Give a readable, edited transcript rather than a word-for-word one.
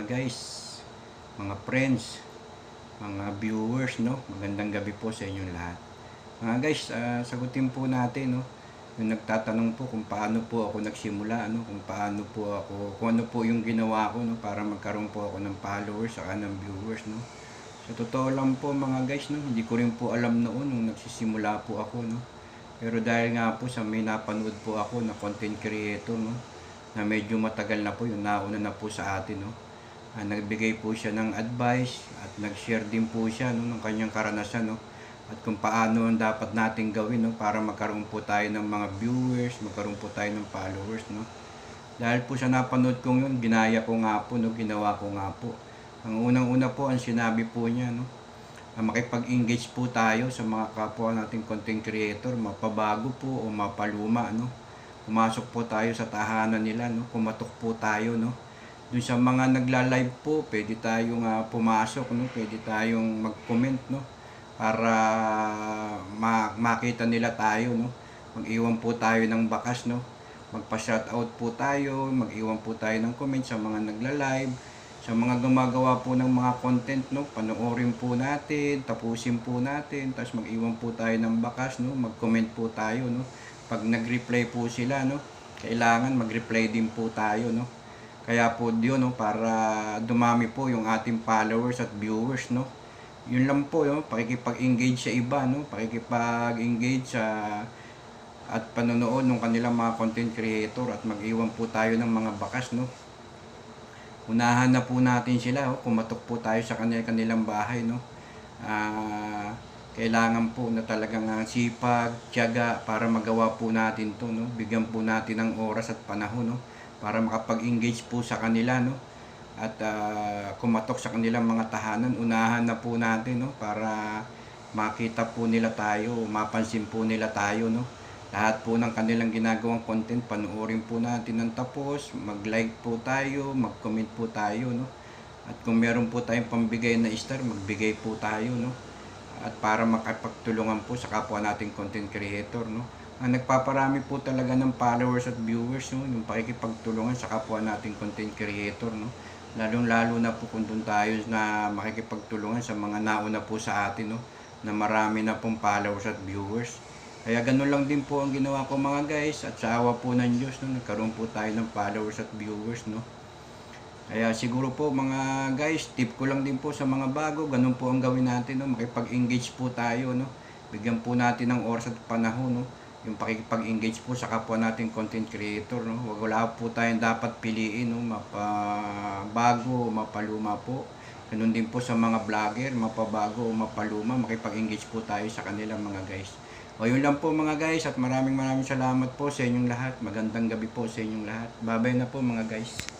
guys, mga friends, mga viewers, no? Magandang gabi po sa inyong lahat. Mga guys, sagutin po natin, no? Yung nagtatanong po kung paano po ako nagsimula, ano? Kung ano po yung ginawa ko, no? Para magkaroon po ako ng followers, saka ng viewers, no? Sa totoo lang po mga guys, no? Hindi ko rin po alam noon nung nagsisimula po ako, no? Pero dahil nga po sa may napanood po ako na content creator, no? Na medyo matagal na po, yung nauna na po sa atin, no? Nagbigay po siya ng advice at nag-share din po siya, no, ng kanyang karanasan, no? At kung paano ang dapat nating gawin, no, para magkaroon po tayo ng mga viewers, magkaroon po tayo ng followers, no? Dahil po sa napanood kong yun, ginaya ko nga po, no, ginawa ko nga po. Ang unang-una po, ang sinabi po niya, no, makipag-engage po tayo sa mga kapwa nating content creator, mapabago po o mapaluma, no? Pumasok po tayo sa tahanan nila, no? Kumatok po tayo, no? Doon sa mga nagla-live po, pwede tayong pumasok, no? Pwede tayong mag-comment, no? Para makita nila tayo, no? Mag-iwan po tayo ng bakas, no? Magpa-shoutout po tayo, mag-iwan po tayo ng comment sa mga nagla-live, sa mga gumagawa po ng mga content, no? Panoorin po natin, tapusin po natin, tapos mag-iwan po tayo ng bakas, no? Mag-comment po tayo, no? Pag nag-reply po sila, no, kailangan mag-reply din po tayo, no. Kaya po yun, no, para dumami po yung ating followers at viewers, no. Yun lang po, no, pakikipag-engage sa iba, no, pakikipag-engage sa at panonood ng kanilang mga content creator at mag-iwan po tayo ng mga bakas, no. Unahan na po natin sila, oh, kumatok po tayo sa kanilang bahay, no. Kailangan po na talagang sipag, tiyaga para magawa po natin to, no? Bigyan po natin ng oras at panahon, no? Para makapag-engage po sa kanila, no? At kumatok sa kanilang mga tahanan, unahan na po natin, no? Para makita po nila tayo, mapansin po nila tayo, no? Lahat po ng kanilang ginagawang content, panoorin po natin ng tapos, mag-like po tayo, mag-comment po tayo, no? At kung meron po tayong pambigay na star, magbigay po tayo, no? At para makapagtulungan po sa kapwa nating content creator, no? Ang nagpaparami po talaga ng followers at viewers, no? Yung pakikipagtulungan sa kapwa nating content creator, no? Lalong-lalo na po kung doon tayo na makikipagtulungan sa mga nauna po sa atin, no? Na marami na pong followers at viewers. Kaya ganun lang din po ang ginawa ko mga guys, at sa awa po ng Diyos, no? Nagkaroon po tayo ng followers at viewers, no? Kaya siguro po mga guys, tip ko lang din po sa mga bago, ganun po ang gawin natin, no? Makipag-engage po tayo, no? Bigyan po natin ng oras at panahon, no? Yung pakikipag-engage po sa kapwa nating content creator, no? Wala po tayong dapat piliin, no? Mapabago o mapaluma po. Ganun din po sa mga vlogger, mapabago o mapaluma, makipag-engage po tayo sa kanilang mga guys. O yun lang po mga guys, at maraming salamat po sa inyong lahat. Magandang gabi po sa inyong lahat. Bye-bye na po mga guys.